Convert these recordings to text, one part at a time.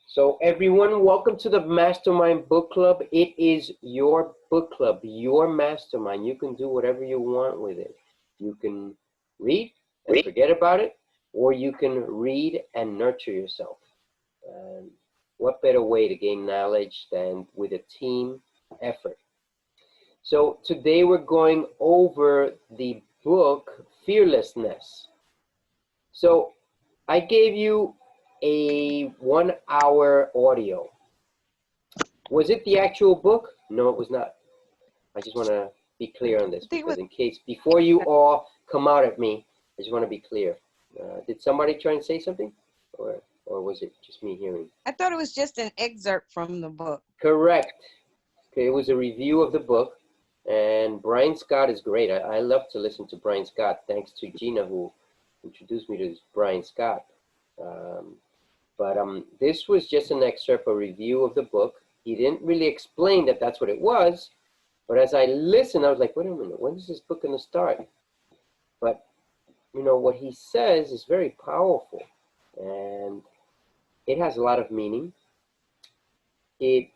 So everyone, welcome to the Mastermind Book Club. It is your book club, your mastermind. You can do whatever you want with it. You can read and forget about it, or you can read and nurture yourself. What better way to gain knowledge than with a team effort? So today we're going over the book Fearlessness. So I gave you a 1 hour audio. Was it the actual book? No, it was not. I just want to be clear on this, because in case, before you all come out at me, I just want to be clear. Did somebody try and say something? Or was it just me hearing? I thought it was just an excerpt from the book. Correct. Okay, it was a review of the book. And Brian Scott is great. I love to listen to Brian Scott. Thanks to Gina, who introduced me to Brian Scott. This was just an excerpt, a review of the book. He didn't really explain that that's what it was. But as I listened, I was like, wait a minute, when is this book going to start? But, you know, what he says is very powerful. And it has a lot of meaning. It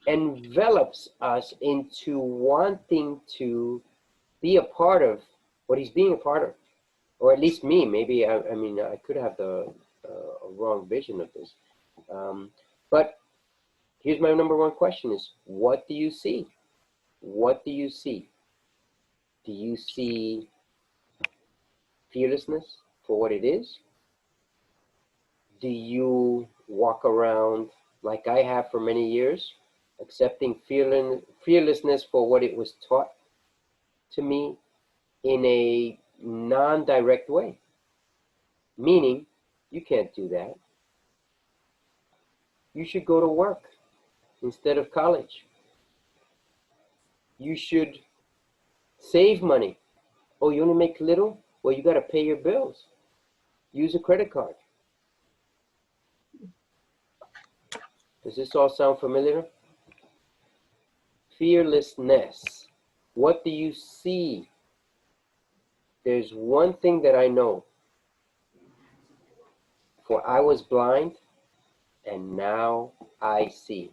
envelops us into wanting to be a part of what he's being a part of. Or at least me. Maybe, I mean, I could have a wrong vision of this. But here's my number one question is, what do you see? What do you see? Do you see fearlessness for what it is? Do you walk around like I have for many years, accepting fearlessness for what it was taught to me in a non-direct way? Meaning, you can't do that. You should go to work instead of college. You should save money. Oh, you only make little? Well, you got to pay your bills. Use a credit card. Does this all sound familiar? Fearlessness. What do you see? There's one thing that I know. For I was blind, and now I see.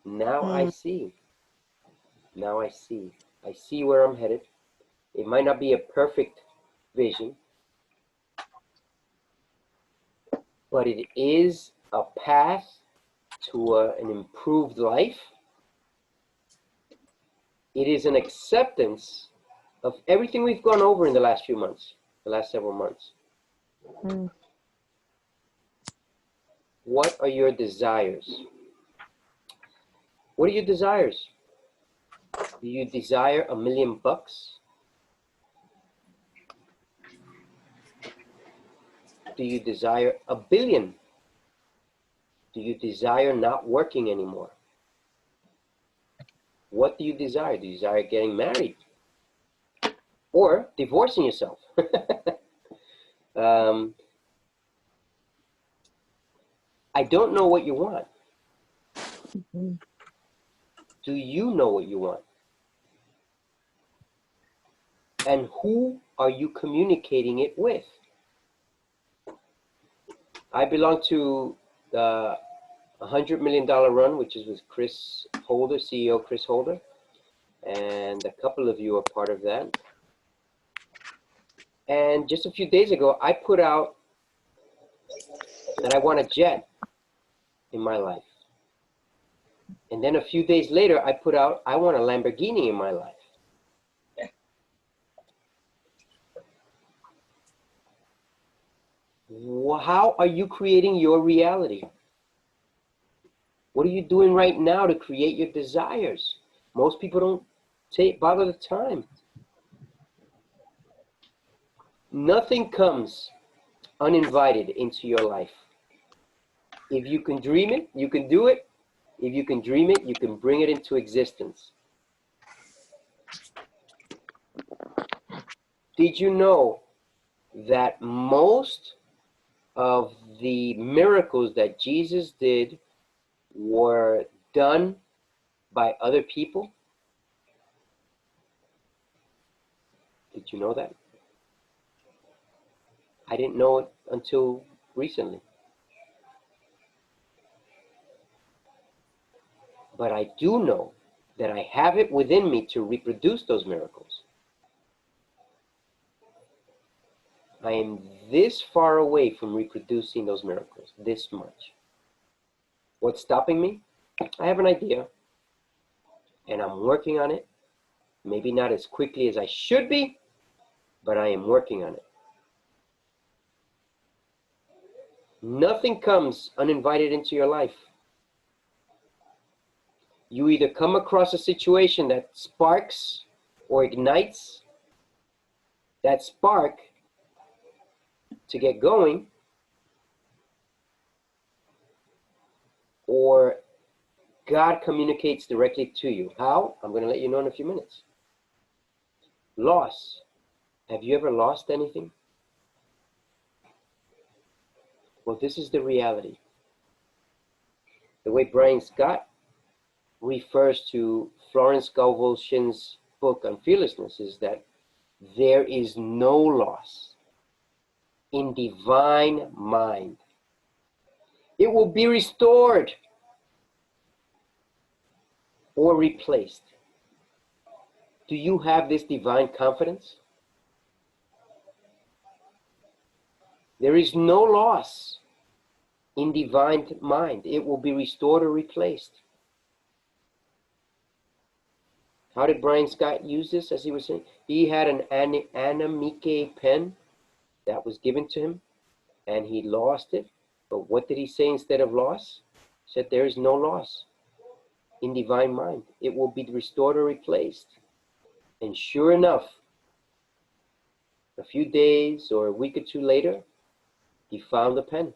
Now I see. Now I see. I see where I'm headed. It might not be a perfect vision, but it is a path to an improved life. It is an acceptance of everything we've gone over in the last few months, the last several months. What are your desires? What are your desires? Do you desire $1 million? Do you desire 1 billion? Do you desire not working anymore? What do you desire? Do you desire getting married? Or divorcing yourself? I don't know what you want. Do you know what you want? And who are you communicating it with? I belong to the $100 million run, which is with Chris Holder, CEO Chris Holder. And a couple of you are part of that. And just a few days ago, I put out that I want a jet in my life. And then a few days later, I put out, I want a Lamborghini in my life. How are you creating your reality? What are you doing right now to create your desires? Most people don't bother the time. Nothing comes uninvited into your life. If you can dream it, you can do it. If you can dream it, you can bring it into existence. Did you know that most of the miracles that Jesus did were done by other people? Did you know that? I didn't know it until recently. But I do know that I have it within me to reproduce those miracles. I am this far away from reproducing those miracles, this much. What's stopping me? I have an idea, and I'm working on it. Maybe not as quickly as I should be, but I am working on it. Nothing comes uninvited into your life. You either come across a situation that sparks or ignites that spark to get going, or God communicates directly to you. How? I'm going to let you know in a few minutes. Loss. Have you ever lost anything? Well, this is the reality. The way Brian Scott refers to Florence Scovel Shinn's book on fearlessness is that there is no loss in divine mind. It will be restored or replaced. Do you have this divine confidence? There is no loss in divine mind. It will be restored or replaced. How did Brian Scott use this, as he was saying? He had an Anamike pen that was given to him, and he lost it. But what did he say instead of loss? He said, there is no loss in divine mind. It will be restored or replaced. And sure enough, a few days or a week or two later, he found the pen.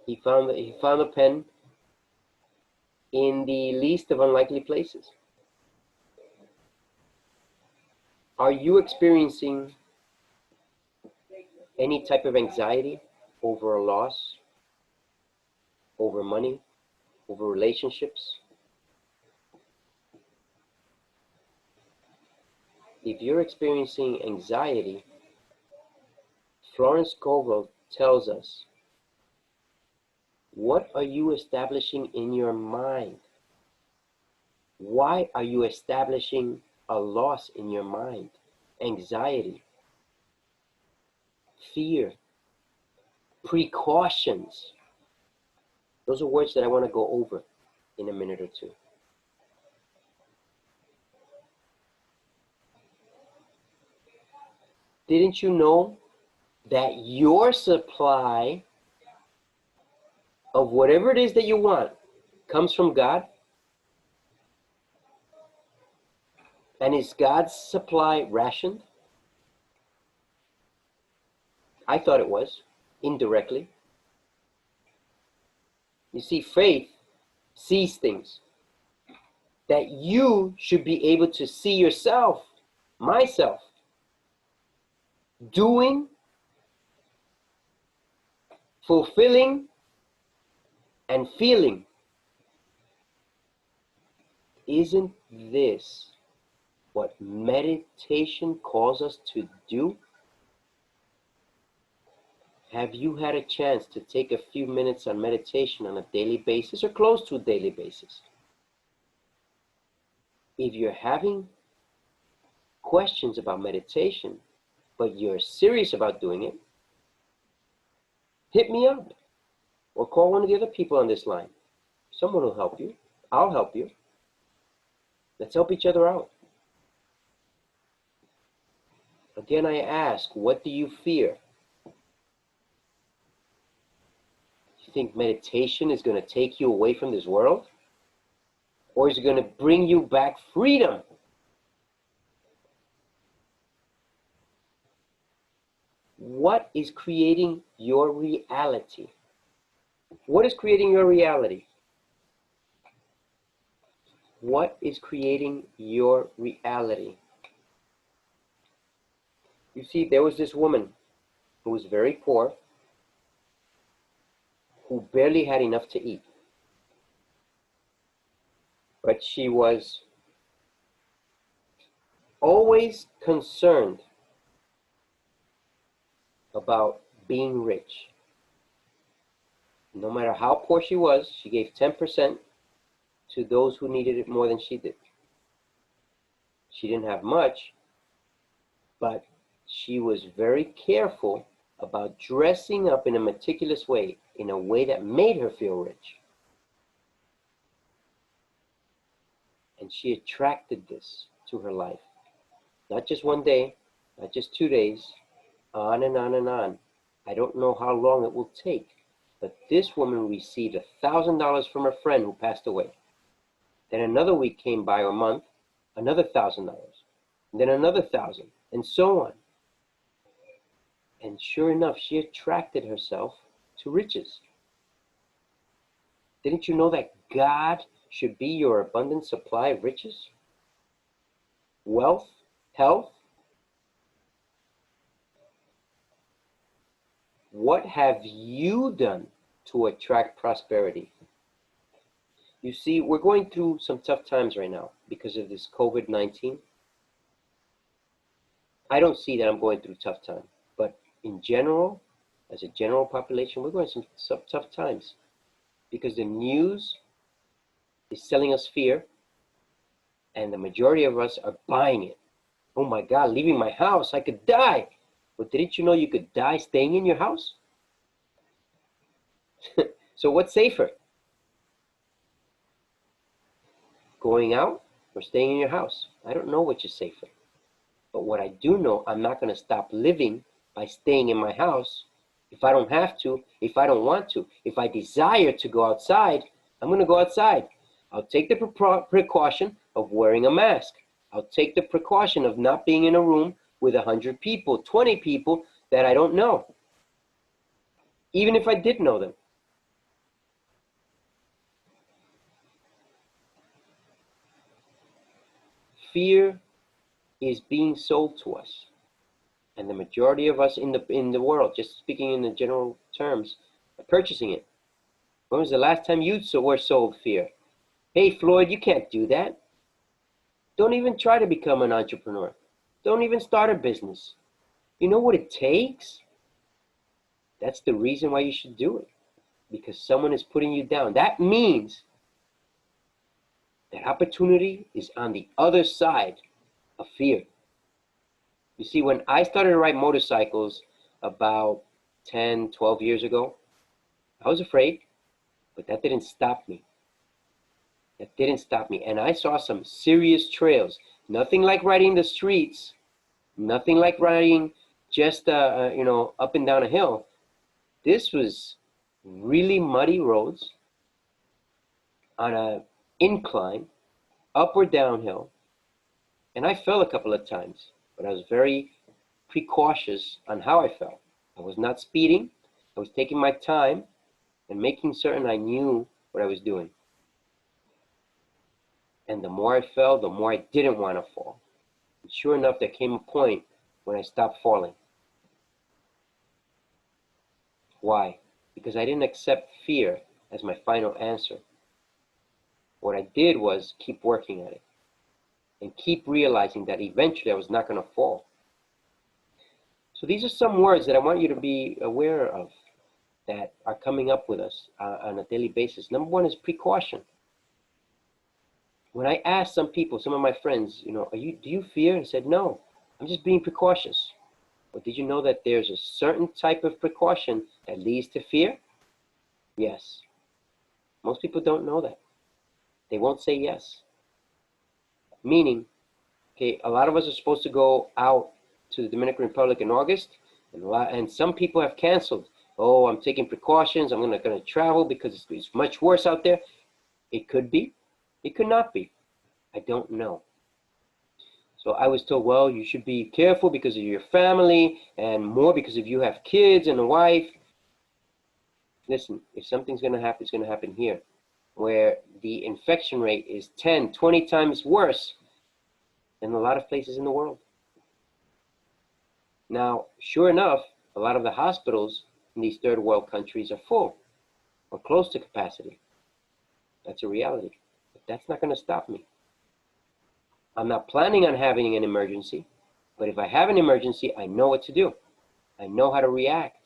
He found the pen in the least of unlikely places. Are you experiencing any type of anxiety over a loss, over money, over relationships? If you're experiencing anxiety, Florence Scovel tells us, what are you establishing in your mind? Why are you establishing a loss in your mind? Anxiety, fear, precautions. Those are words that I want to go over in a minute or two. Didn't you know that your supply of whatever it is that you want comes from God? And is God's supply rationed? I thought it was, indirectly. You see, faith sees things that you should be able to see yourself, myself, doing, fulfilling, and feeling. Isn't this what meditation calls us to do? Have you had a chance to take a few minutes on meditation on a daily basis or close to a daily basis? If you're having questions about meditation, but you're serious about doing it, hit me up or call one of the other people on this line. Someone will help you. I'll help you. Let's help each other out. Again, I ask, what do you fear? You think meditation is going to take you away from this world? Or is it going to bring you back freedom? What is creating your reality? What is creating your reality? What is creating your reality? You see, there was this woman who was very poor, who barely had enough to eat. But she was always concerned about being rich. No matter how poor she was, she gave 10% to those who needed it more than she did. She didn't have much, but she was very careful about dressing up in a meticulous way, in a way that made her feel rich. And she attracted this to her life. Not just one day, not just 2 days, on and on and on. I don't know how long it will take, but this woman received $1,000 from her friend who passed away. Then another week came by, or month, another $1,000, and then another 1,000, and so on. And sure enough, she attracted herself to riches. Didn't you know that God should be your abundant supply of riches? Wealth, health. What have you done to attract prosperity? You see, we're going through some tough times right now because of this COVID-19. I don't see that I'm going through a tough time, but in general, as a general population, we're going through some tough times because the news is selling us fear, and the majority of us are buying it. Oh my God, leaving my house, I could die. But didn't you know you could die staying in your house? So what's safer? Going out or staying in your house? I don't know which is safer. But what I do know, I'm not going to stop living by staying in my house. If I don't have to, if I don't want to, if I desire to go outside, I'm going to go outside. I'll take the precaution of wearing a mask. I'll take the precaution of not being in a room with 100 people, 20 people that I don't know, even if I did know them. Fear is being sold to us. And the majority of us in the world, just speaking in the general terms, are purchasing it. When was the last time you were sold fear? Hey, Floyd, you can't do that. Don't even try to become an entrepreneur. Don't even start a business. You know what it takes? That's the reason why you should do it. Because someone is putting you down. That means that opportunity is on the other side of fear. You see, when I started to ride motorcycles about 10, 12 years ago, I was afraid, but that didn't stop me. That didn't stop me. And I saw some serious trails. Nothing like riding the streets. Nothing like riding just, up and down a hill. This was really muddy roads on an incline, up or downhill. And I fell a couple of times, but I was very precautious on how I fell. I was not speeding. I was taking my time and making certain I knew what I was doing. And the more I fell, the more I didn't want to fall. And sure enough, there came a point when I stopped falling. Why? Because I didn't accept fear as my final answer. What I did was keep working at it and keep realizing that eventually I was not going to fall. So these are some words that I want you to be aware of that are coming up with us on a daily basis. Number one is precaution. When I asked some people, some of my friends, do you fear? I said, no, I'm just being precautious. But did you know that there's a certain type of precaution that leads to fear? Yes. Most people don't know that. They won't say yes. Meaning, okay, a lot of us are supposed to go out to the Dominican Republic in August, and some people have canceled. Oh, I'm taking precautions. I'm going to travel because it's much worse out there. It could be. It could not be. I don't know. So I was told, well, you should be careful because of your family and more because if you have kids and a wife. Listen, if something's going to happen, it's going to happen here, where the infection rate is 10, 20 times worse than a lot of places in the world. Now, sure enough, a lot of the hospitals in these third world countries are full or close to capacity. That's a reality. But that's not going to stop me. I'm not planning on having an emergency, but if I have an emergency, I know what to do. I know how to react.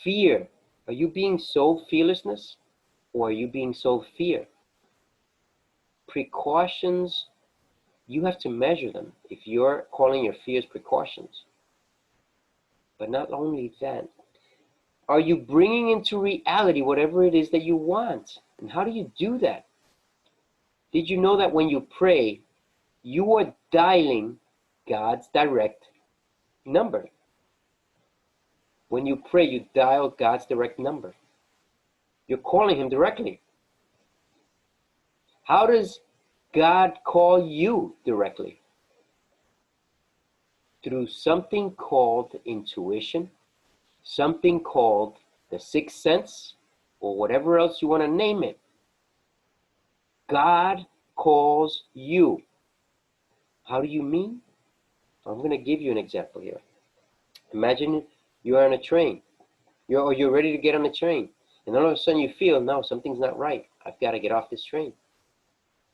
Fear Are you being so fearlessness, or are you being so fear? Precautions, you have to measure them if you're calling your fears precautions. But not only that, are you bringing into reality whatever it is that you want? And how do you do that? Did you know that when you pray, you are dialing God's direct number? When you pray, you dial God's direct number. You're calling him directly. How does God call you directly? Through something called intuition, something called the sixth sense, or whatever else you want to name it. God calls you. How do you mean? I'm going to give you an example here. Imagine you're on a train, you're ready to get on the train, and all of a sudden you feel, no, something's not right. I've got to get off this train.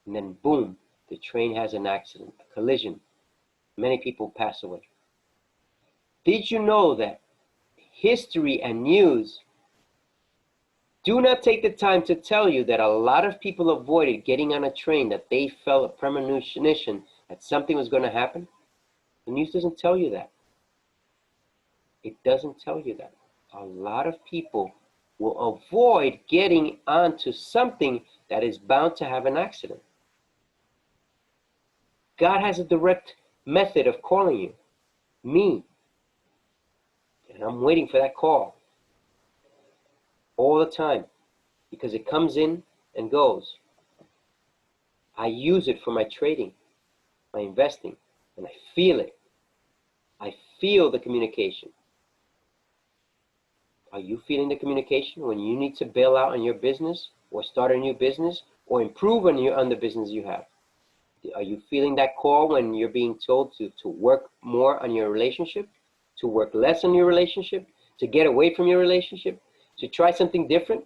And then boom, the train has an accident, a collision. Many people pass away. Did you know that history and news do not take the time to tell you that a lot of people avoided getting on a train, that they felt a premonition that something was going to happen? The news doesn't tell you that. It doesn't tell you that. A lot of people will avoid getting onto something that is bound to have an accident. God has a direct method of calling you, me. And I'm waiting for that call all the time, because it comes in and goes. I use it for my trading, my investing, and I feel it. I feel the communication. Are you feeling the communication when you need to bail out on your business, or start a new business, or improve on the business you have? Are you feeling that call when you're being told to work more on your relationship, to work less on your relationship, to get away from your relationship, to try something different?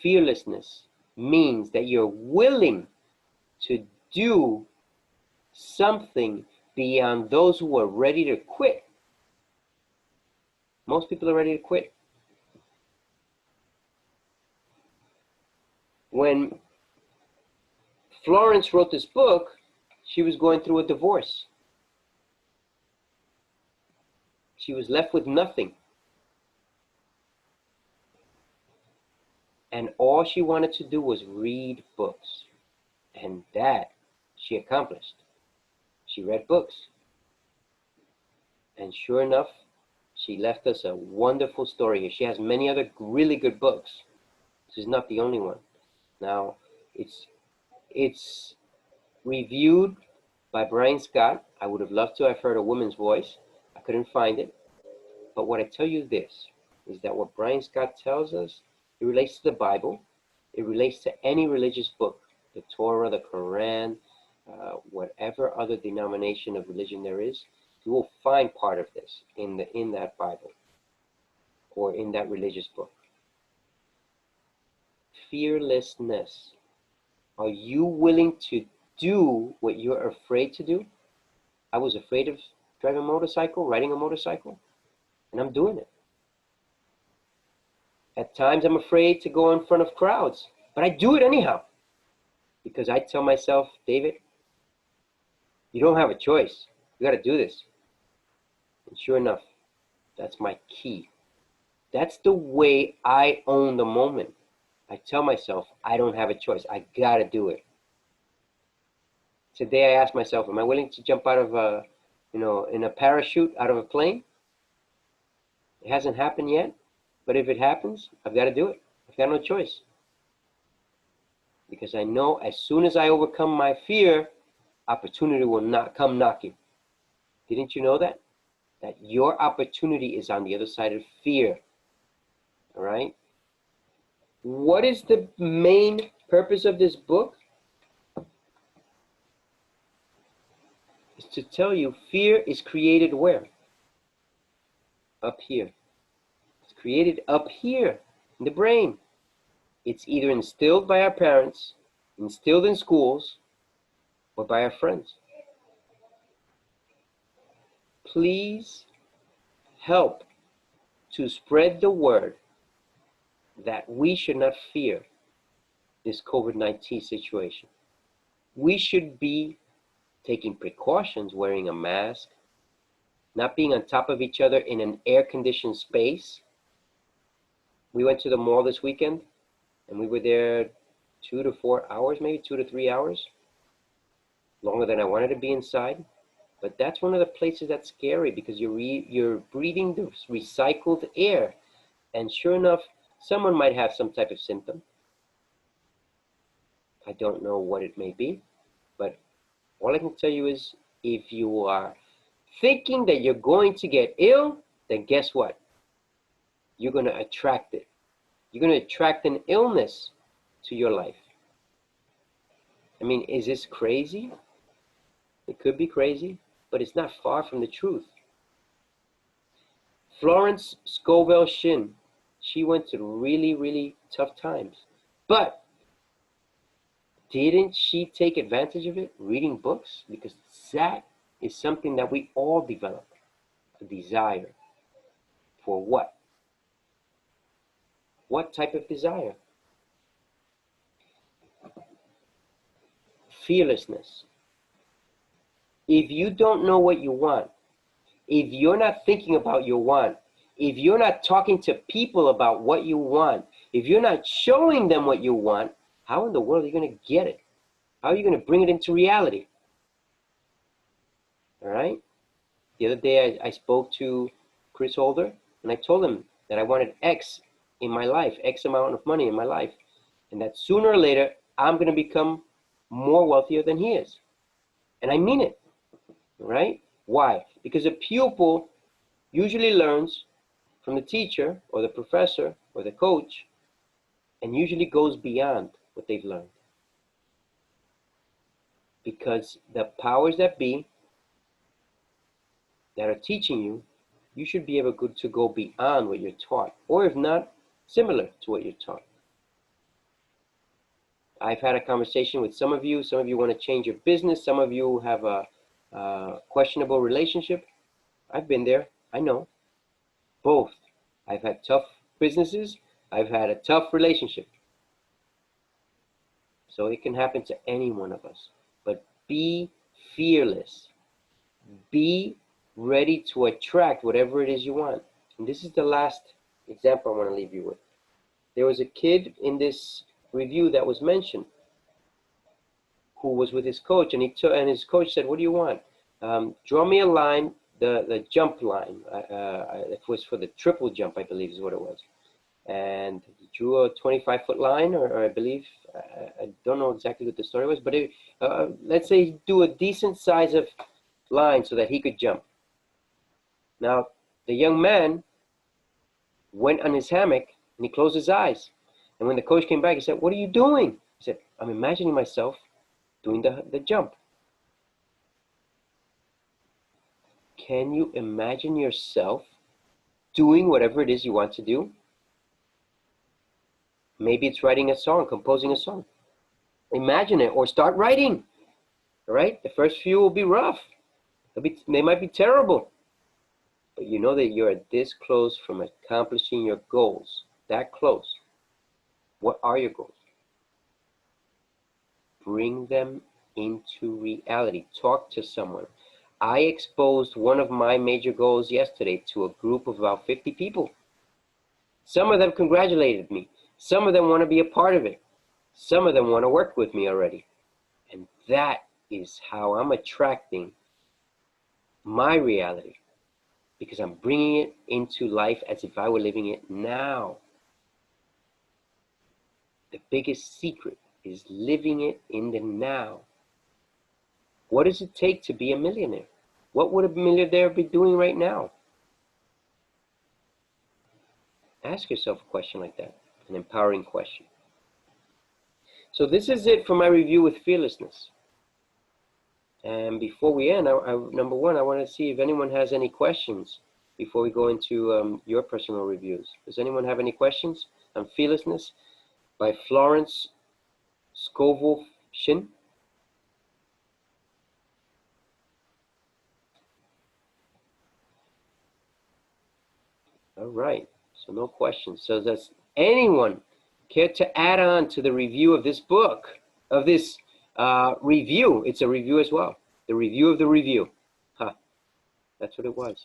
Fearlessness means that you're willing to do something beyond those who are ready to quit. Most people are ready to quit. When Florence wrote this book, she was going through a divorce. She was left with nothing. And all she wanted to do was read books. And that she accomplished. She read books. And sure enough, she left us a wonderful story here. She has many other really good books. This is not the only one. Now, it's reviewed by Brian Scott. I would have loved to have heard a woman's voice. I couldn't find it. But what I tell you this is that what Brian Scott tells us, it relates to the Bible. It relates to any religious book, the Torah, the Quran, whatever other denomination of religion there is. You will find part of this in that Bible or in that religious book. Fearlessness. Are you willing to do what you're afraid to do? I was afraid of driving a motorcycle, riding a motorcycle, and I'm doing it. At times I'm afraid to go in front of crowds, but I do it anyhow. Because I tell myself, David, you don't have a choice. You got to do this. And sure enough, that's my key. That's the way I own the moment. I tell myself, I don't have a choice. I got to do it. Today I asked myself, am I willing to jump out of in a parachute out of a plane? It hasn't happened yet, but if it happens, I've got to do it. I've got no choice. Because I know as soon as I overcome my fear, opportunity will not come knocking. Didn't you know that? That your opportunity is on the other side of fear. All right? What is the main purpose of this book? It's to tell you fear is created where? Up here. It's created up here in the brain. It's either instilled by our parents, instilled in schools, or by our friends. Please help to spread the word that we should not fear this COVID-19 situation. We should be taking precautions, wearing a mask, not being on top of each other in an air-conditioned space. We went to the mall this weekend, and we were there 2 to 4 hours, maybe 2 to 3 hours, longer than I wanted to be inside. But that's one of the places that's scary, because you're breathing the recycled air, and sure enough, someone might have some type of symptom. I don't know what it may be, but all I can tell you is, if you are thinking that you're going to get ill, then guess what? You're going to attract it. You're going to attract an illness to your life. I mean, is this crazy? It could be crazy, but it's not far from the truth. Florence Scovel Shinn, she went through really, really tough times. But didn't she take advantage of it, reading books? Because that is something that we all develop, a desire. For what? What type of desire? Fearlessness. If you don't know what you want, if you're not thinking about your want, if you're not talking to people about what you want, if you're not showing them what you want, how in the world are you going to get it? How are you going to bring it into reality? All right? The other day I spoke to Chris Holder, and I told him that I wanted X in my life, X amount of money in my life, and that sooner or later I'm going to become more wealthier than he is. And I mean it, right? Why? Because a pupil usually learns from the teacher or the professor or the coach, and usually goes beyond what they've learned. Because the powers that be that are teaching you, you should be able to go beyond what you're taught, or if not, similar to what you're taught. I've had a conversation with some of you want to change your business, some of you have a questionable relationship. I've been there, I know. Both. I've had tough businesses, I've had a tough relationship. So it can happen to any one of us. But be fearless. Be ready to attract whatever it is you want. And this is the last example I want to leave you with. There was a kid in this review that was mentioned who was with his coach, and his coach said, "What do you want? Draw me a line, the jump line." It was for the triple jump, I believe is what it was. And he drew a 25-foot line, or I believe, I don't know exactly what the story was, but let's say do a decent size of line so that he could jump. Now, the young man went on his hammock and he closed his eyes. And when the coach came back, he said, "What are you doing?" He said, "I'm imagining myself doing the jump." Can you imagine yourself doing whatever it is you want to do? Maybe it's writing a song, composing a song. Imagine it, or start writing. All right? The first few will be rough. They might be terrible. But you know that you're this close from accomplishing your goals. That close. What are your goals? Bring them into reality. Talk to someone. I exposed one of my major goals yesterday to a group of about 50 people. Some of them congratulated me. Some of them want to be a part of it. Some of them want to work with me already. And that is how I'm attracting my reality, because I'm bringing it into life as if I were living it now. The biggest secret is living it in the now. What does it take to be a millionaire? What would a millionaire be doing right now? Ask yourself a question like that, an empowering question. So this is it for my review with fearlessness. And before we end, number one, I want to see if anyone has any questions before we go into your personal reviews. Does anyone have any questions on Fearlessness by Florence Scovel Shinn? All right. So no questions. So does anyone care to add on to the review of this book, of this review? It's a review as well. The review of the review. Huh. That's what it was.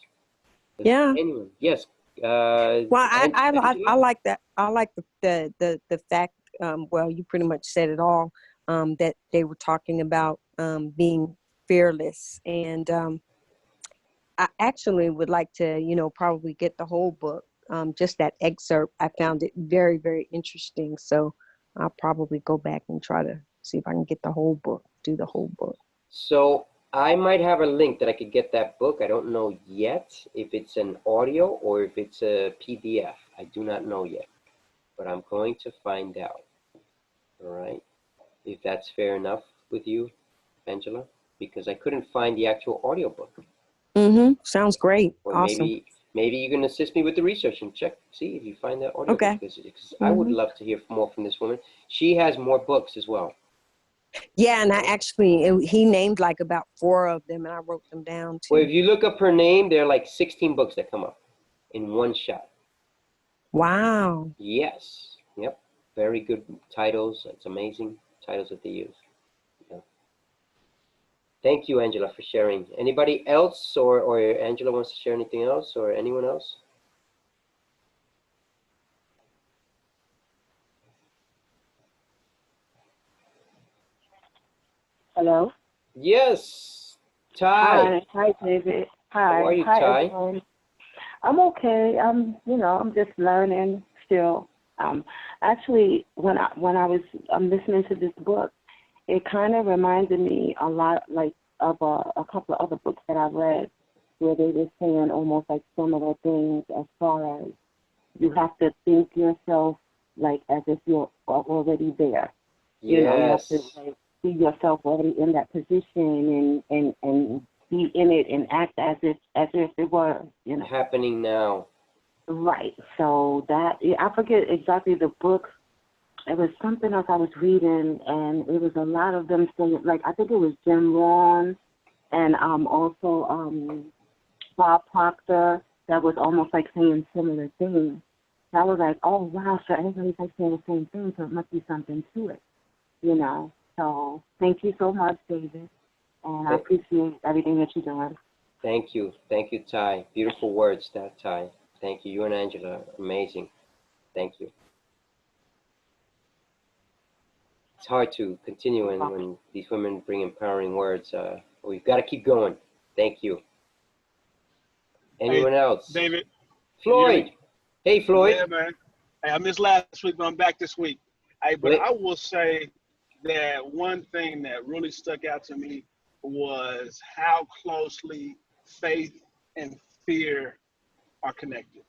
Does Yeah. anyone? Yes. Well, I Angela? like that. I like the fact. Well, you pretty much said it all. That they were talking about being fearless, and I actually would like to, probably get the whole book. Just that excerpt, I found it very, very interesting. So I'll probably go back and try to see if I can get the whole book, do the whole book. So I might have a link that I could get that book. I don't know yet if it's an audio or if it's a PDF. I do not know yet, but I'm going to find out. All right, if that's fair enough with you, Angela, because I couldn't find the actual audiobook. Sounds great. Or Awesome. maybe you can assist me with the research and check, see if you find that audiobook. Okay. Because I would love to hear more from this woman. She has more books as well. Yeah, and he named like about 4 of them, and I wrote them down too. Well, if you look up her name, there are like 16 books that come up in one shot. Wow. Yes. Yep. Very good titles. It's amazing titles that they use. Yeah. Thank you, Angela, for sharing. Anybody else, or Angela wants to share anything else, or anyone else? Hello? Yes. Ty. Hi, David. Hi. How are you, Hi, Ty? everyone. I'm okay. I'm just learning still. Actually, when I was listening to this book, it kind of reminded me a lot, like, of a couple of other books that I've read, where they were saying almost like similar things, as far as you have to think yourself like as if you're already there. You know, you have to, Yes. like, see yourself already in that position and be in it and act as if it were, Happening now. Right. So I forget exactly the book. It was something else I was reading, and it was a lot of them saying, like, I think it was Jim Rohn and also Bob Proctor, that was almost like saying similar things. So I was like, oh wow, so everybody's like saying the same thing, so it must be something to it. So thank you so much, David, and I appreciate everything that you're doing. Thank you, Ty. Beautiful words, Ty. Thank you. You and Angela, amazing. Thank you. It's hard to continue when these women bring empowering words. We've got to keep going. Thank you. Anyone else? David. Floyd. Hey, Floyd. Yeah, man. Hey, I missed last week, but I'm back this week. But I will say that one thing that really stuck out to me was how closely faith and fear are connected.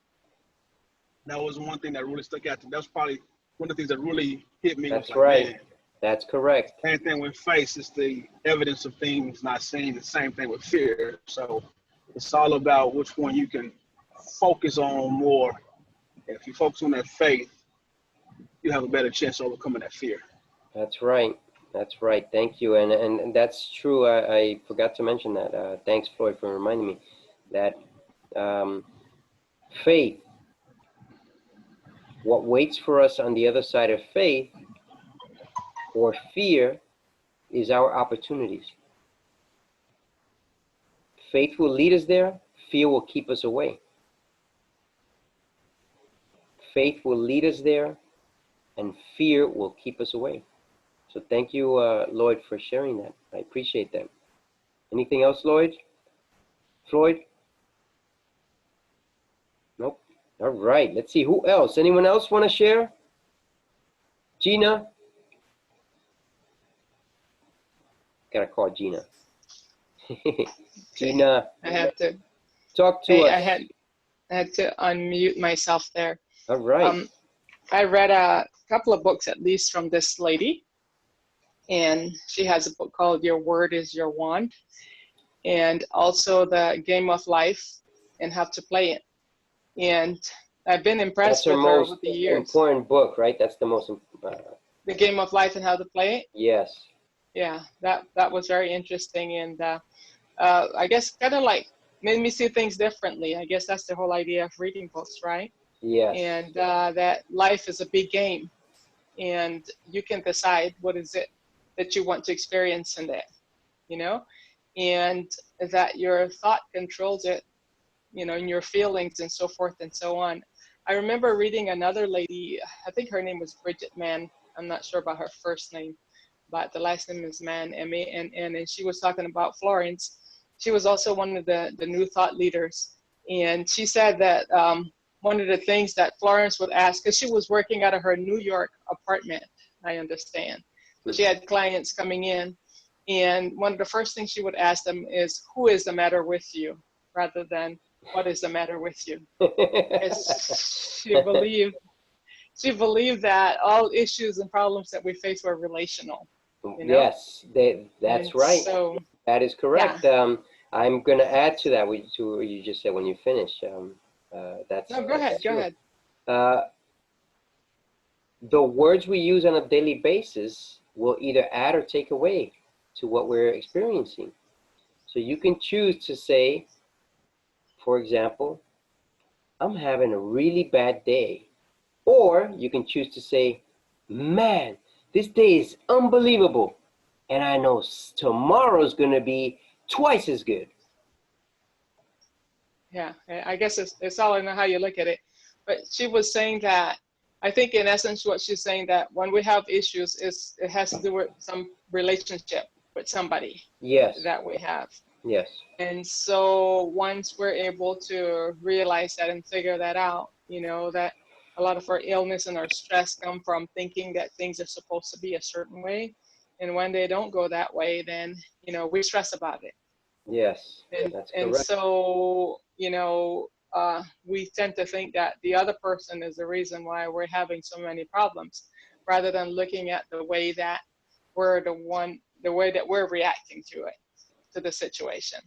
That was one thing that really stuck out to me. That's probably one of the things that really hit me. That's right. Man. That's correct. Same thing with faith is the evidence of things not seen. The same thing with fear. So it's all about which one you can focus on more. If you focus on that faith, you have a better chance of overcoming that fear. That's right. That's right. Thank you. And that's true. I forgot to mention that. Thanks, Floyd, for reminding me that faith, what waits for us on the other side of faith or fear is our opportunities. Faith will lead us there. Fear will keep us away. Faith will lead us there, and fear will keep us away. So thank you, Lloyd, for sharing that. I appreciate that. Anything else, Lloyd? Floyd? Nope. All right. Let's see. Who else? Anyone else want to share? Gina? Gotta call Gina. Gina. I had to talk to us. I had to unmute myself there. All right. I read a couple of books at least from this lady, and she has a book called Your Word is Your Wand, and also The Game of Life and How to Play It. And I've been impressed with her over the years. That's her most important book, right? That's the most... The Game of Life and How to Play It? Yes. Yeah, that was very interesting. And I guess kind of like made me see things differently. I guess that's the whole idea of reading books, right? Yes. And that life is a big game, and you can decide what is it that you want to experience in that, you know, and that your thought controls it, you know, in your feelings and so forth and so on. I remember reading another lady, I think her name was Bridget Mann. I'm not sure about her first name, but the last name is Mann, M-A-N-N, and she was talking about Florence. She was also one of the new thought leaders. And she said that one of the things that Florence would ask, because she was working out of her New York apartment, I understand. So she had clients coming in, and one of the first things she would ask them is, who is the matter with you, rather than what is the matter with you? She believed that all issues and problems that we face were relational. You know? Yes, that's and right. So that is correct. yeah. I'm going to add to that, to what you just said when you finish. That's No, go ahead. true. Go ahead. The words we use on a daily basis will either add or take away to what we're experiencing. So you can choose to say, for example, I'm having a really bad day. Or you can choose to say, man, this day is unbelievable. And I know tomorrow's going to be twice as good. Yeah, I guess it's all in how you look at it. But she was saying that, I think in essence what she's saying, that when we have issues, it has to do with some relationship with somebody. Yes. That we have. Yes. And so once we're able to realize that and figure that out, you know, that a lot of our illness and our stress come from thinking that things are supposed to be a certain way. And when they don't go that way, then, you know, we stress about it. Yes, And, that's and correct. so, you know, we tend to think that the other person is the reason why we're having so many problems, rather than looking at the way that we're reacting to it, to the situation.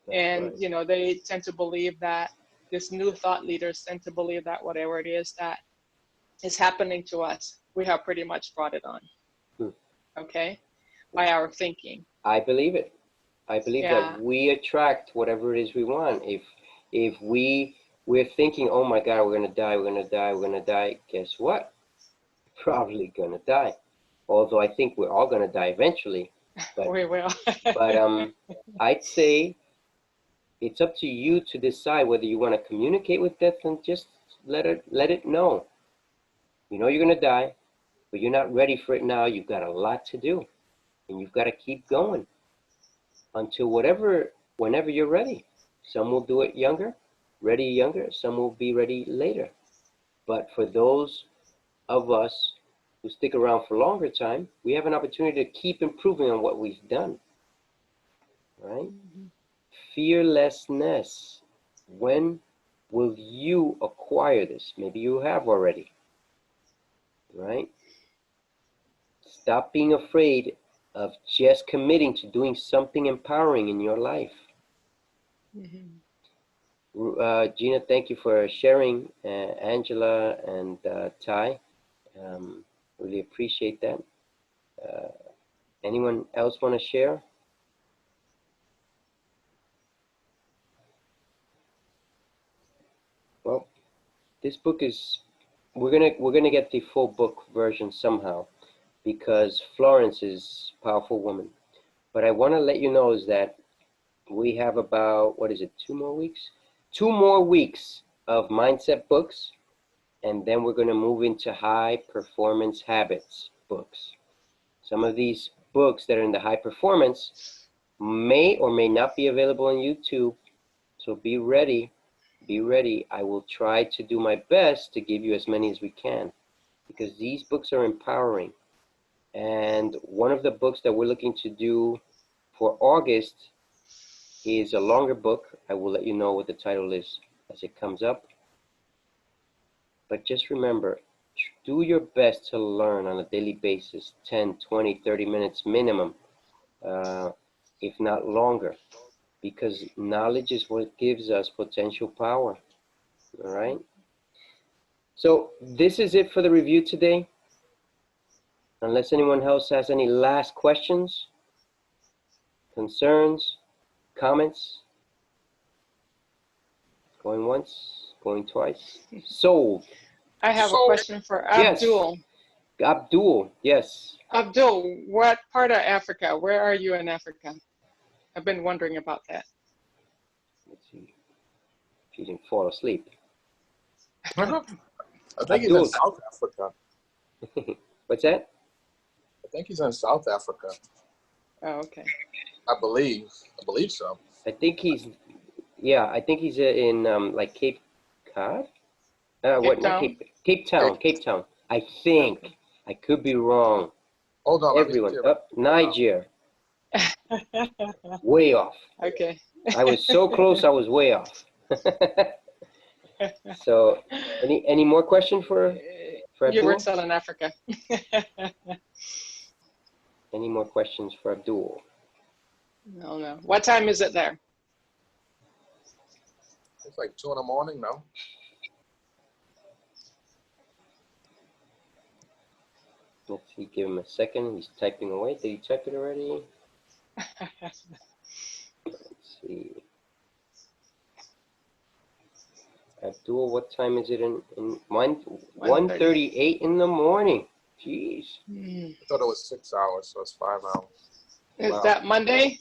That's And, right. you know, they tend to believe that, this new thought leaders tend to believe that whatever it is that is happening to us, we have pretty much brought it on. Okay? By our thinking. I believe it. I believe Yeah. that we attract whatever it is we want. If we're thinking, oh my God, we're gonna die, we're gonna die, we're gonna die, guess what? Probably gonna die. Although I think we're all gonna die eventually. But we will. but I'd say it's up to you to decide whether you want to communicate with death and just let it know. You know you're gonna die, but you're not ready for it now. You've got a lot to do, and you've got to keep going until whenever you're ready. Some will do it ready younger. Some will be ready later. But for those of us who stick around for longer time, we have an opportunity to keep improving on what we've done. Right? Fearlessness. When will you acquire this? Maybe you have already. Right? Stop being afraid of just committing to doing something empowering in your life. Gina, thank you for sharing. Angela and Ty, really appreciate that. Anyone else want to share? Well, this book is, we're gonna get the full book version somehow, because Florence is a powerful woman. But I want to let you know is that we have about, what is it, 2 more weeks? 2 more weeks of mindset books, and then we're going to move into high performance habits books. Some of these books that are in the high performance may or may not be available on YouTube, so be ready. Be ready. I will try to do my best to give you as many as we can, because these books are empowering. And one of the books that we're looking to do for August is a longer book. I will let you know what the title is as it comes up. But just remember, do your best to learn on a daily basis, 10, 20, 30 minutes minimum, if not longer, because knowledge is what gives us potential power. All right? So this is it for the review today. Unless anyone else has any last questions, concerns, comments. Going once, going twice. Sold. I have a question for Yes. Abdul. Abdul, yes. Abdul, what part of Africa? Where are you in Africa? I've been wondering about that. Let's see. If you didn't fall asleep. I think he's in South Africa. What's that? I think he's in South Africa. Oh, okay. I believe so. I think he's, yeah, I think he's in like Cape Cod? What? Not Cape Town. Cape Town. I think. I could be wrong. Hold on. Everyone. Up. Niger. Way off. Okay. I was so close, I was way off. So, any more questions for You Abdul? were still in Africa. Any more questions for Abdul? No. What time is it there? It's like 2 in the morning, no? Let's see, give him a second. He's typing away. Did he type it already? Let's see. Abdul, what time is it in 1:38 in the morning? Jeez. I thought it was 6 hours, so it's 5 hours. Is that Monday?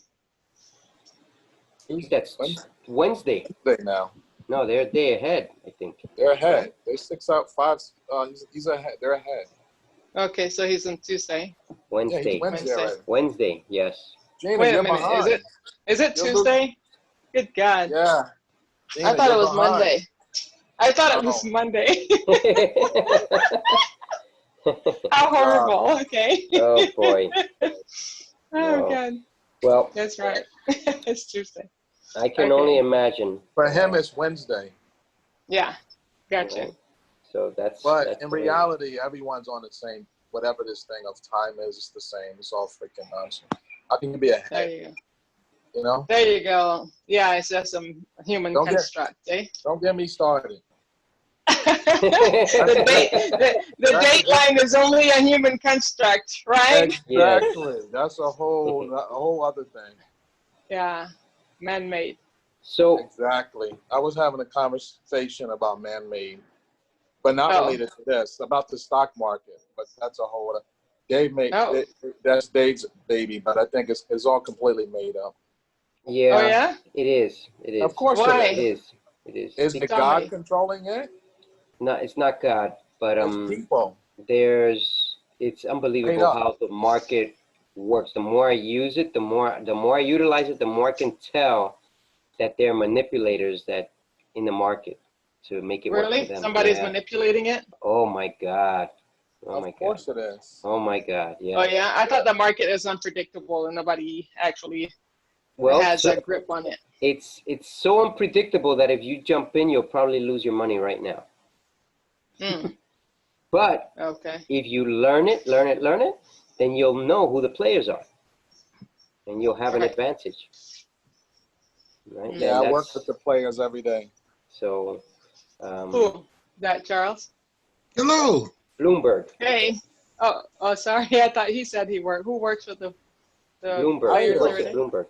That's Wednesday. Wednesday now. No, they're a day ahead, I think. They're ahead. They're 6 out, 5. He's ahead. They're ahead. Okay, so he's on Tuesday. Wednesday. Yeah, Wednesday already. Wednesday, yes. Gina, Wait a you're minute. behind. Is it Tuesday? Good God. Yeah. Gina, I thought it you're was behind. Monday. I thought it was Monday. How horrible. Okay. Oh, boy. Oh, No. God. Well, That's right. It's Tuesday. I can Okay. only imagine. For him, it's Wednesday. Yeah. Gotcha. Right? So that's. But that's in the way- reality, everyone's on the same, whatever this thing of time is, it's the same. It's all freaking nonsense. How can you be There ahead? you go. You know? There you go. Yeah, it's just some human Don't get- construct, eh? Don't get me started. the dateline is only a human construct, right? Exactly. That's a whole other thing. Yeah, man-made. So, Exactly. I was having a conversation about man-made, but not related to this, about the stock market. But that's a whole other. That's Dave's baby, but I think it's all completely made up. yeah, Oh, yeah? it is. It is. Of course Why? It is. It is. Is it Tell God me. controlling it? No, it's not God, but It's people. it's unbelievable how the market works. The more I use it, the more I utilize it, the more I can tell that they're manipulators that in the market to make it work for Really? them. Somebody's Yeah. manipulating it? Oh my God. Oh my Of course God. it is. Oh my God. Yeah. Oh, yeah? I thought the market is unpredictable and nobody actually Well, has so a grip on it. it's so unpredictable that if you jump in, you'll probably lose your money right now. Mm, But okay. if you learn it, then you'll know who the players are, and you'll have an Right. advantage. Right? Yeah, And I work that's- with the players every day. So, Who? That Charles? Hello. Bloomberg. Hey. Oh, sorry. I thought he said he worked. Who works with the Bloomberg. He players works every at day? Bloomberg.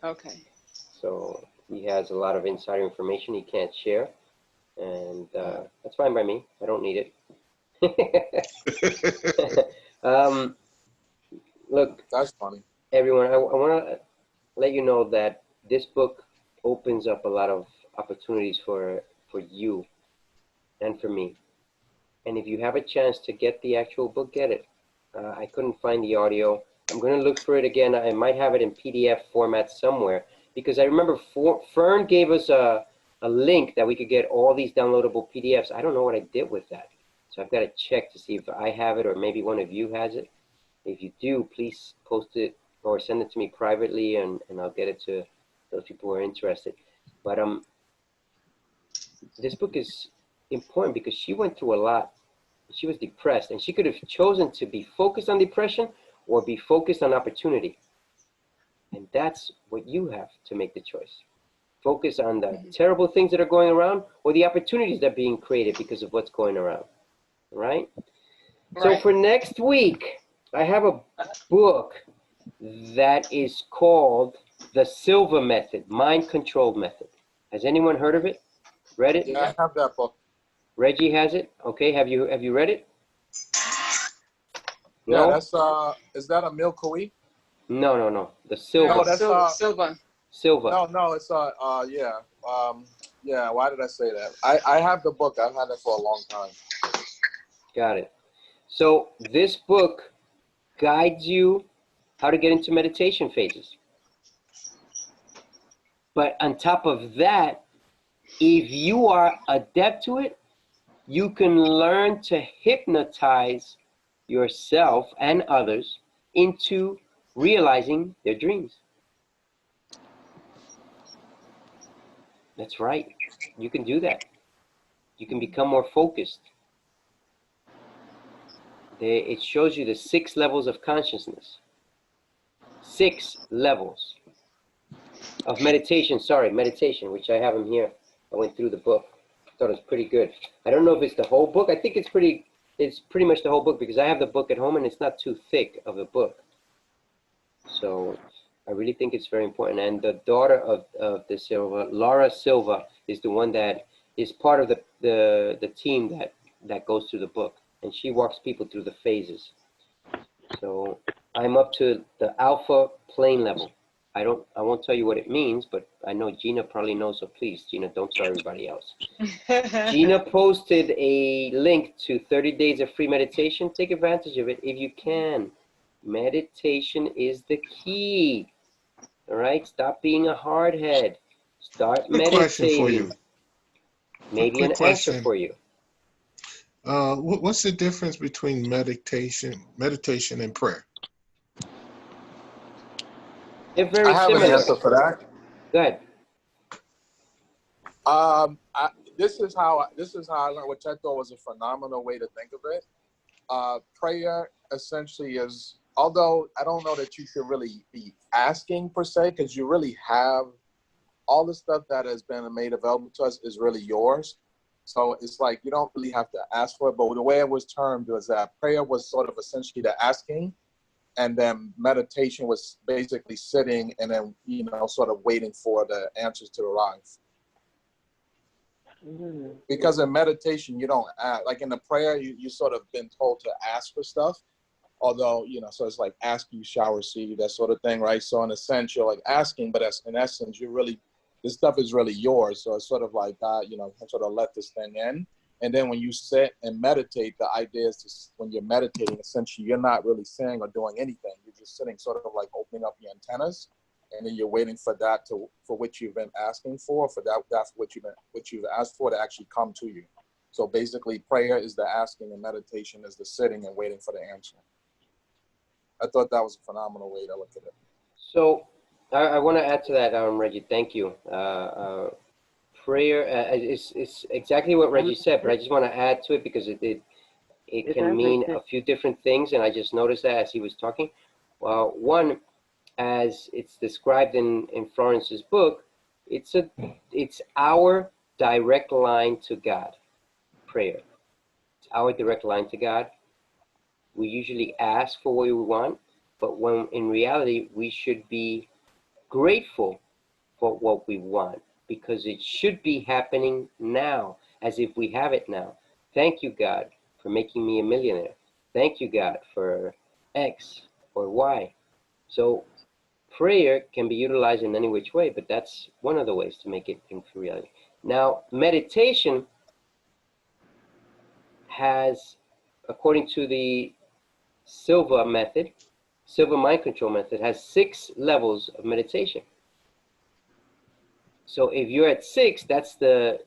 Okay. So he has a lot of insider information he can't share, and that's fine by me. I don't need it. Look, That's funny. everyone, I want to let you know that this book opens up a lot of opportunities for you and for me. And if you have a chance to get the actual book, get it. I couldn't find the audio. I'm going to look for it again. I might have it in PDF format somewhere, because I remember Fern gave us a link that we could get all these downloadable PDFs. I don't know what I did with that. So I've got to check to see if I have it or maybe one of you has it. If you do, please post it or send it to me privately, and I'll get it to those people who are interested. But this book is important because she went through a lot. She was depressed, and she could have chosen to be focused on depression or be focused on opportunity. And that's what you have to make the choice. Focus on the terrible things that are going around or the opportunities that are being created because of what's going around, right? So for next week, I have a book that is called The Silva Method, Mind Control Method. Has anyone heard of it? Read it? Yeah, I have that book. Reggie has it. Okay, have you read it? Yeah, No? that's is that a Milkweed? No. The Silva. No, that's Silva. Silva. No, it's yeah. Yeah, why did I say that? I have the book. I've had it for a long time. Got it. So this book guides you how to get into meditation phases. But on top of that, if you are adept to it, you can learn to hypnotize yourself and others into realizing their dreams. That's right. You can do that. You can become more focused. It shows you the 6 levels of consciousness. 6 levels of meditation. Sorry, meditation, which I have them here. I went through the book. I thought it was pretty good. I don't know if it's the whole book. I think it's pretty much the whole book because I have the book at home and it's not too thick of a book. So I really think it's very important. And the daughter of the Silva, Laura Silva, is the one that is part of the team that goes through the book. And she walks people through the phases. So I'm up to the alpha plane level. I won't tell you what it means, but I know Gina probably knows, so please, Gina, don't tell everybody else. Gina posted a link to 30 days of free meditation. Take advantage of it if you can. Meditation is the key. All right? Stop being a hardhead. Start meditating. Question for you. Maybe an answer for you. What's the difference between meditation and prayer? They're very I have similar. an answer for that. Go ahead. This is how I learned, which I thought was a phenomenal way to think of it. Prayer essentially is, although I don't know that you should really be asking per se, because you really have all the stuff that has been made available to us is really yours. So it's like you don't really have to ask for it. But the way it was termed was that prayer was sort of essentially the asking, and then meditation was basically sitting and then, sort of waiting for the answers to arrive. Because in meditation, you don't ask. Like in the prayer, you sort of been told to ask for stuff. Although, so it's like ask, you shall receive, that sort of thing, right? So in a sense, you're like asking, but in essence, this stuff is really yours. So it's sort of like God, sort of let this thing in. And then when you sit and meditate, the idea is when you're meditating, essentially, you're not really saying or doing anything. You're just sitting sort of like opening up your antennas. And then you're waiting for that for which you've been asking for what you've asked for to actually come to you. So basically, prayer is the asking and meditation is the sitting and waiting for the answer. I thought that was a phenomenal way to look at it. So I want to add to that, Reggie. Thank you. Prayer is exactly what Reggie said, but I just want to add to it because it can mean a few different things, and I just noticed that as he was talking. Well, one, as it's described in Florence's book, it's our direct line to God. Prayer. It's our direct line to God. We usually ask for what we want, but when in reality we should be grateful for what we want because it should be happening now, as if we have it now. Thank you, God, for making me a millionaire. Thank you, God, for X or Y. So prayer can be utilized in any which way, but that's one of the ways to make it into reality. Now, meditation has, according to the Silva method, Silva mind control method, has 6 levels of meditation. So if you're at 6, that's the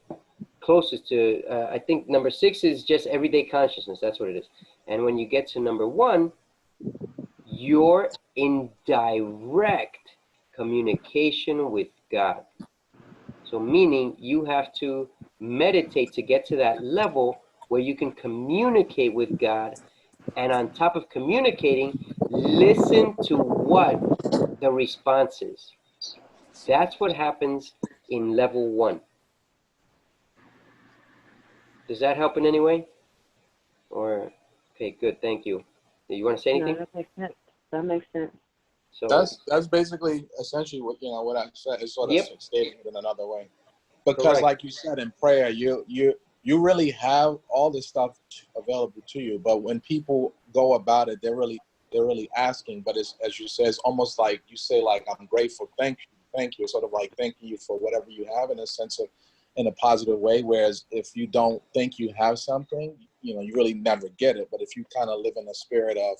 closest to, I think number 6 is just everyday consciousness. That's what it is. And when you get to number 1, you're in direct communication with God. So meaning you have to meditate to get to that level where you can communicate with God. And on top of communicating, listen to what the response is. That's what happens in level 1. Does that help in any way? Or, okay, good, thank you. Do you want to say anything? No, that makes sense. So that's basically essentially what I said is sort of stating it in another way. because Correct. like you said in prayer, you really have all this stuff available to you. But when people go about it, they're really asking. But it's, as you say, it's almost like you say, like, I'm grateful, thank you, sort of like thanking you for whatever you have, in a sense of, in a positive way. Whereas if you don't think you have something, you really never get it. But if you kind of live in a spirit of,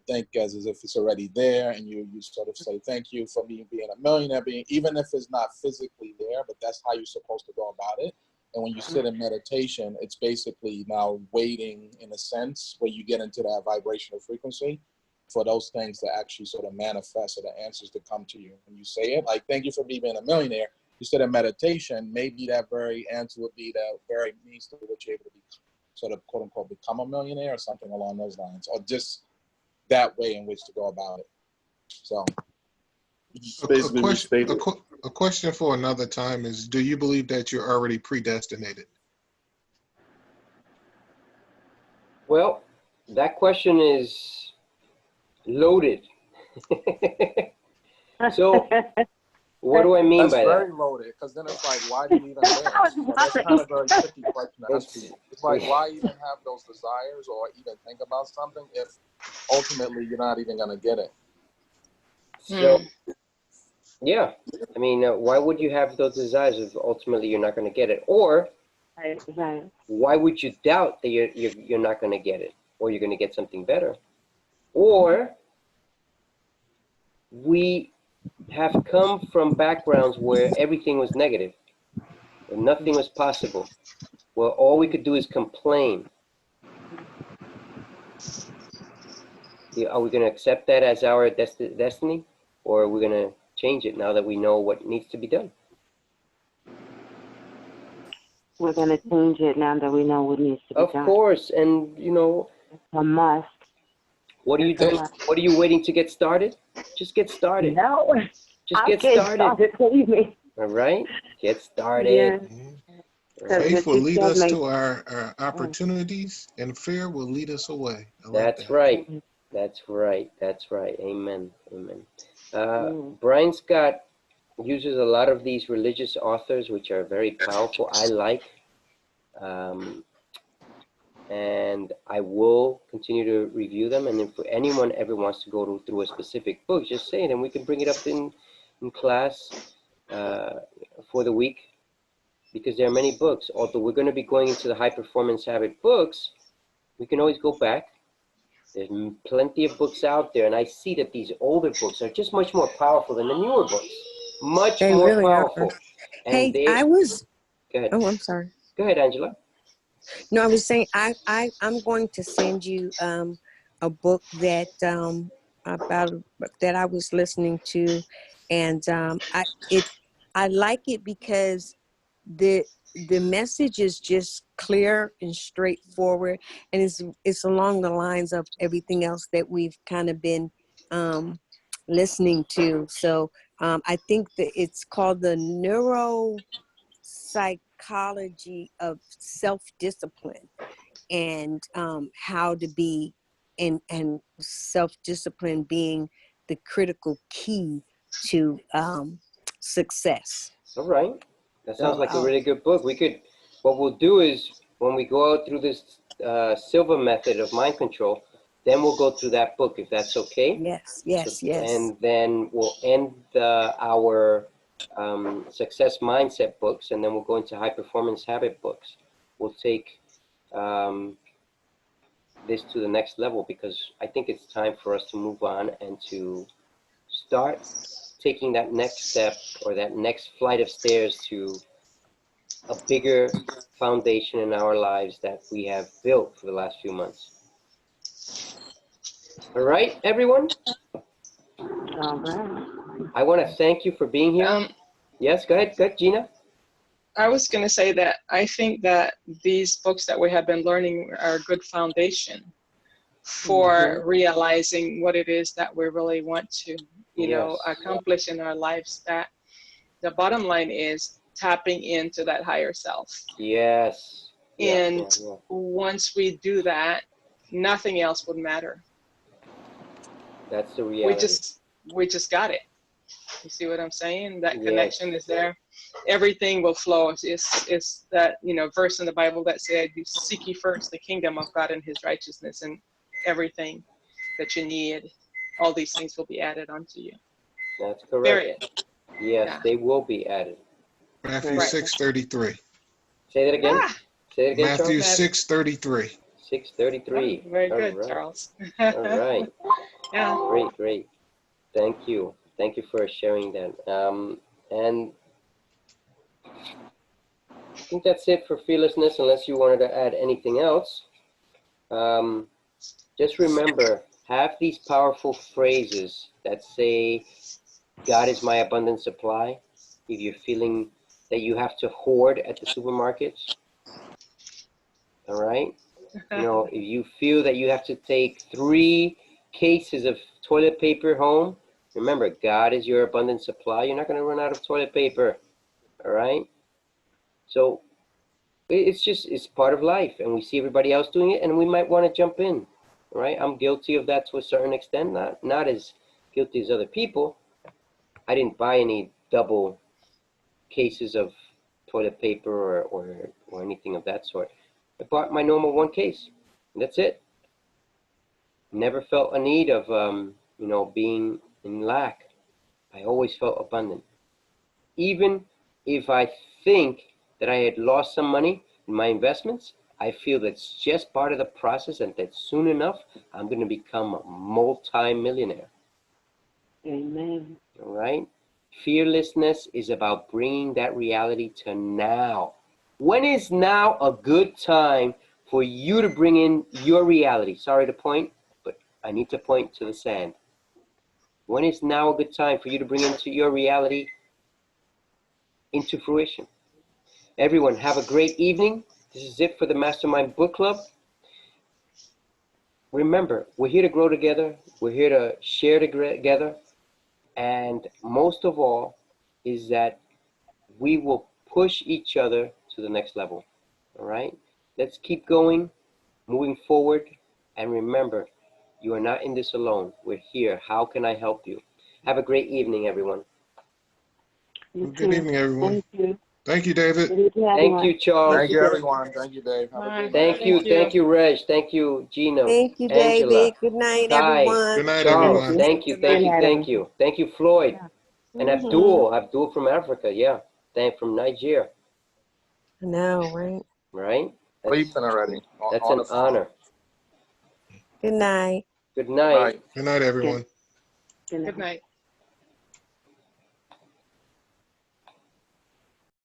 think as if it's already there, and you sort of say, thank you for me being a millionaire, even if it's not physically there, but that's how you're supposed to go about it. And when you sit in meditation, it's basically now waiting, in a sense, where you get into that vibrational frequency for those things to actually sort of manifest, or the answers to come to you. When you say it, like, thank you for me being a millionaire, you sit in meditation, maybe that very answer would be the very means to which you're able to be sort of, quote unquote, become a millionaire, or something along those lines, or just that way in which to go about it. So a question for another time is, do you believe that you're already predestinated? Well, that question is loaded. So what do I mean by that? That's very loaded, because then it's like, why do you even live? So that's kind of a very tricky question to ask people. It's like, why even have those desires or even think about something if ultimately you're not even going to get it? So, yeah, I mean, why would you have those desires if ultimately you're not going to get it? Or why would you doubt that you're not going to get it, or you're going to get something better? Or we have come from backgrounds where everything was negative, where nothing was possible, where all we could do is complain. Are we going to accept that as our destiny, or are we going to change it now that we know what needs to be done? We're going to change it now that we know what needs to be done. Of course, and it's a must. What are you doing? What are you waiting to get started? Just get started. No. Just get started. Believe me. All right? Get started. Yeah. Faith will lead us to our opportunities, and fear will lead us away. That's right. That's right. That's right. Amen. Amen. Brian Scott uses a lot of these religious authors, which are very powerful. I like. And I will continue to review them. And if anyone ever wants to go through a specific book, just say it, and we can bring it up in class for the week, because there are many books. Although we're going to be going into the high performance habit books, we can always go back. There's plenty of books out there, and I see that these older books are just much more powerful than the newer books. Much more really powerful. And hey, I was. Go ahead. Oh, I'm sorry. Go ahead, Angela. No, I was saying I'm going to send you a book that that I was listening to, and I like it because the message is just clear and straightforward, and it's along the lines of everything else that we've kind of been listening to. So I think that it's called the Neuropsychology of Self-Discipline, and how to be and self-discipline being the critical key to success. All right. That sounds like a really good book. What we'll do is, when we go out through this Silva method of mind control, then we'll go through that book, if that's okay. Yes. And then we'll end our success mindset books, and then we'll go into high performance habit books. We'll take this to the next level, because I think it's time for us to move on and to start taking that next step, or that next flight of stairs to a bigger foundation in our lives that we have built for the last few months. All right, everyone? All right. I want to thank you for being here. Yes, go ahead, Gina. I was going to say that I think that these books that we have been learning are a good foundation for realizing what it is that we really want to, accomplish in our lives. That the bottom line is tapping into that higher self. Yes. And once we do that, nothing else would matter. That's the reality. We just got it. You see what I'm saying? That connection is there. everything will flow. It's that, you know, verse in the Bible that said, you seek ye first the kingdom of God and his righteousness, and everything that you need, all these things will be added unto you. That's correct. Period. Yes, Yeah. they will be added. Matthew Right. 6:33. Say that again. Ah, Say it again, Matthew Charles. 6:33. 6:33. very good, All right. Charles. All right. Yeah. Great, great. Thank you. Thank you for sharing that. And I think that's it for fearlessness, unless you wanted to add anything else. Just remember, have these powerful phrases that say, God is my abundant supply. If you're feeling that you have to hoard at the supermarkets, all right? You know, if you feel that you have to take 3 cases of toilet paper home, remember, God is your abundant supply. You're not going to run out of toilet paper, all right? So it's part of life, and we see everybody else doing it, and we might want to jump in, right? I'm guilty of that to a certain extent, not as guilty as other people. I didn't buy any double cases of toilet paper or anything of that sort. I bought my normal 1 case, and that's it. Never felt a need of, you know, being in lack. I always felt abundant. Even if I think that I had lost some money in my investments, I feel that's just part of the process, and that soon enough, I'm going to become a multi-millionaire. Amen. All right? Fearlessness is about bringing that reality to now. When is now a good time for you to bring in your reality? Sorry to point, but I need to point to the sand. When is now a good time for you to bring into your reality into fruition? Everyone, have a great evening. This is it for the Mastermind Book Club. Remember, we're here to grow together. We're here to share together. And most of all is that we will push each other to the next level. All right? Let's keep going, moving forward. And remember, you are not in this alone. We're here. How can I help you? Have a great evening, everyone. Good evening, everyone. Thank you. Thank you, David. Thank you, Charles. Thank you, everyone. Thank you, Dave. Have a good night. Thank you, Reg. Thank you, Gina. Thank you, Angela, David. Good night, Kai, everyone. Good night, Charles. everyone. Thank you, thank you. Thank you, Floyd. And Mhm. Abdul from Africa, yeah. From Nigeria. I know, right? Right? Sleeping already. That's On an the phone. honor. Good night. Good night. Night. Good night, everyone. Good night. Good night.